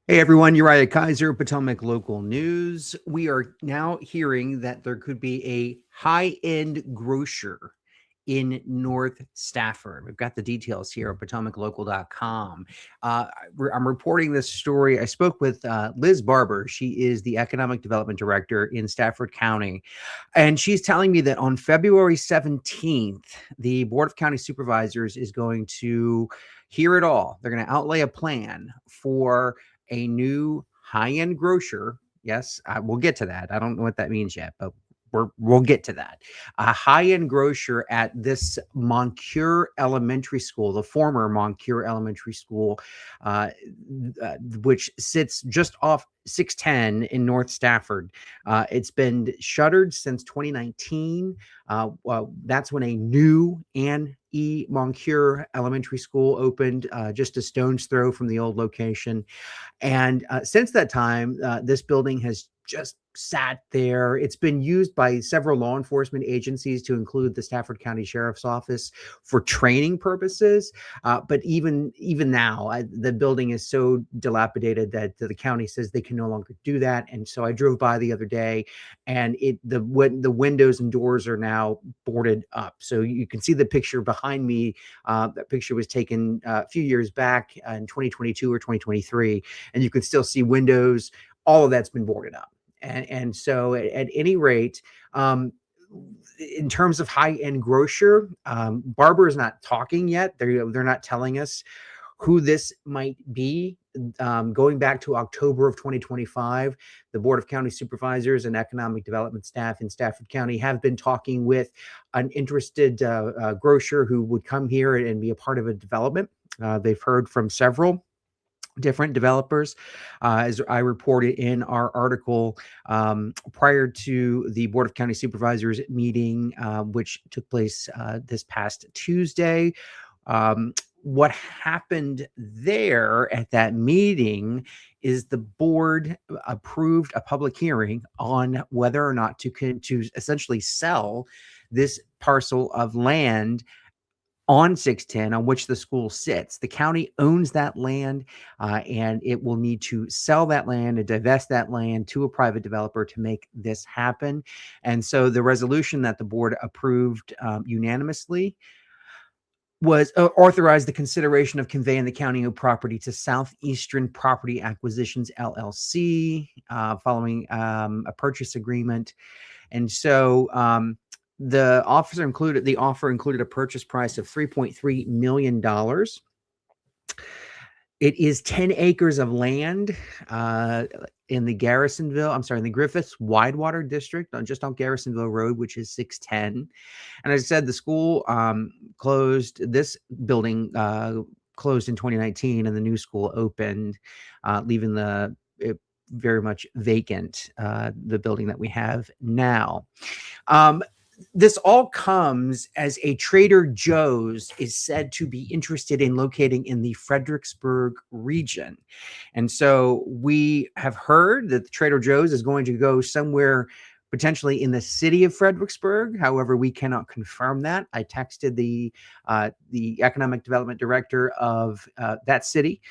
Hey everyone, Uriah Kiser, Potomac Local News. We are now hearing that there could be a high-end grocer in North Stafford. We've got the details here at PotomacLocal.com. I'm reporting this story. I spoke with Liz Barber. She is the Economic Development Director in Stafford County. And she's telling me that on February 17th, the Board of County Supervisors is going to hear it all. They're going to outlay a plan for a new high-end grocer. Yes, we'll get to that. I don't know what that means yet, but we'll get to that. A high-end grocer at this Moncure Elementary School, the former Moncure Elementary School, uh, which sits just off 610 in North Stafford. It's been shuttered since 2019. That's when a new Moncure Elementary School opened, just a stone's throw from the old location. And since that time, this building has just sat there. It's been used by several law enforcement agencies, to include the Stafford County Sheriff's Office, for training purposes. But even now, the building is so dilapidated that the county says they can no longer do that. And so I drove by the other day, and the windows and doors are now boarded up. So you can see the picture behind me. That picture was taken a few years back in 2022 or 2023, and you can still see windows. All of that's been boarded up. And so at any rate, in terms of high-end grocer, Barber is not talking yet. They're not telling us who this might be. Going back to October of 2025, the Board of County Supervisors and Economic Development staff in Stafford County have been talking with an interested grocer who would come here and be a part of a development. They've heard from several different developers, as I reported in our article, prior to the Board of County Supervisors meeting, which took place this past Tuesday. What happened there at that meeting is the board approved a public hearing on whether or not to essentially sell this parcel of land on 610, on which the school sits. The county owns that land, and it will need to sell that land and divest that land to a private developer to make this happen. And so the resolution that the board approved unanimously was authorized the consideration of conveying the county-owned property to Southeastern Property Acquisitions LLC, following a purchase agreement. And so the offer included a purchase price of $3.3 million. It is 10 acres of land in the Griffiths Widewater District, just on Garrisonville Road, which is 610. And as I said, the school this building closed in 2019, and the new school opened, leaving it very much vacant, the building that we have now. This all comes as a Trader Joe's is said to be interested in locating in the Fredericksburg region. And so we have heard that the Trader Joe's is going to go somewhere potentially in the city of Fredericksburg. However, we cannot confirm that. I texted the economic development director of that city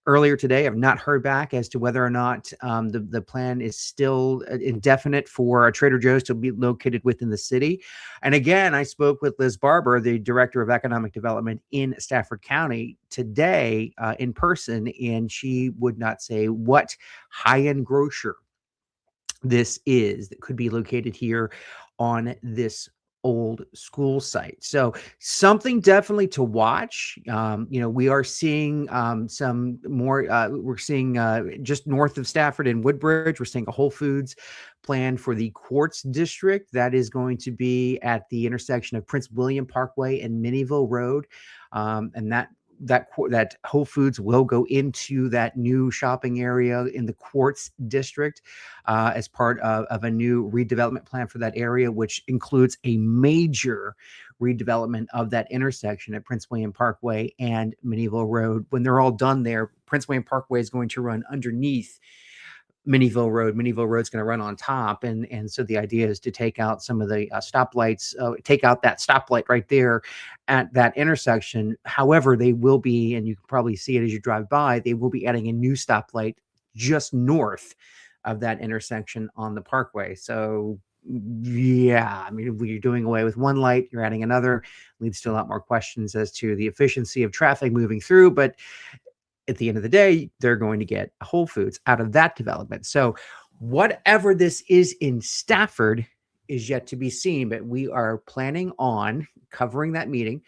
earlier today. I've not heard back as to whether or not the plan is still indefinite for a Trader Joe's to be located within the city. And again, I spoke with Liz Barber, the Director of Economic Development in Stafford County, today in person, and she would not say what high-end grocer this is that could be located here on this old school site. So something definitely to watch. We are seeing some more. We're seeing just north of Stafford and Woodbridge, we're seeing a Whole Foods plan for the Quartz District. That is going to be at the intersection of Prince William Parkway and Minnieville Road, and that Whole Foods will go into that new shopping area in the Quartz District as part of a new redevelopment plan for that area, which includes a major redevelopment of that intersection at Prince William Parkway and Minnieville Road. When they're all done there, Prince William Parkway is going to run underneath Minnieville Road. Minnieville Road's going to run on top, and so the idea is to take out some of the stoplights, take out that stoplight right there at that intersection. However, they will be, and you can probably see it as you drive by, they will be adding a new stoplight just north of that intersection on the Parkway. So yeah, I mean, when you're doing away with one light, you're adding another, leads to a lot more questions as to the efficiency of traffic moving through. But at the end of the day, they're going to get a Whole Foods out of that development. So whatever this is in Stafford is yet to be seen, but we are planning on covering that meeting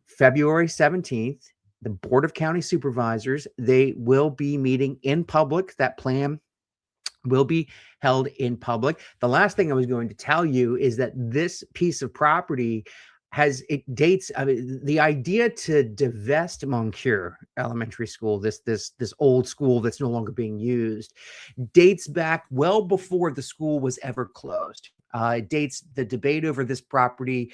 February 17th. The Board of County Supervisors, they will be meeting in public. That plan will be held in public. The last thing I was going to tell you is that this piece of property dates. I mean, the idea to divest Moncure Elementary School, this old school that's no longer being used, dates back well before the school was ever closed. The debate over this property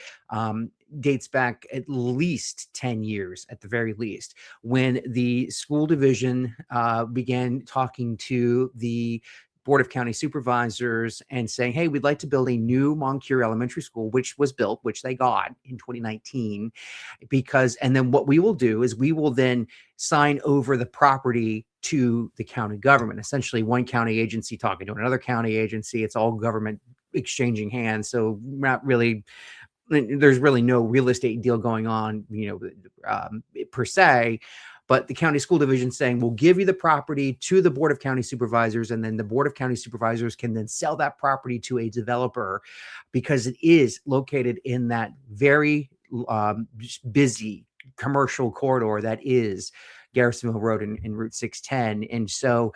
dates back at least 10 years, at the very least, when the school division began talking to the Board of County Supervisors and saying, hey, we'd like to build a new Moncure Elementary School, which was built, which they got in 2019. And then what we will do is we will then sign over the property to the county government, essentially one county agency talking to another county agency. It's all government exchanging hands. So there's really no real estate deal going on, per se. But the county school division saying, we'll give you the property to the Board of County Supervisors, and then the Board of County Supervisors can then sell that property to a developer because it is located in that very busy commercial corridor that is Garrisonville Road and Route 610. And so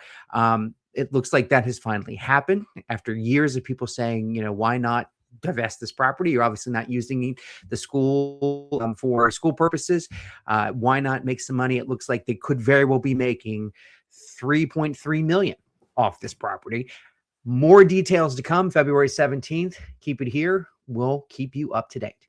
it looks like that has finally happened after years of people saying, why not divest this property? You're obviously not using the school for school purposes. Why not make some money? It looks like they could very well be making $3.3 million off this property. More details to come February 17th. Keep it here. We'll keep you up to date.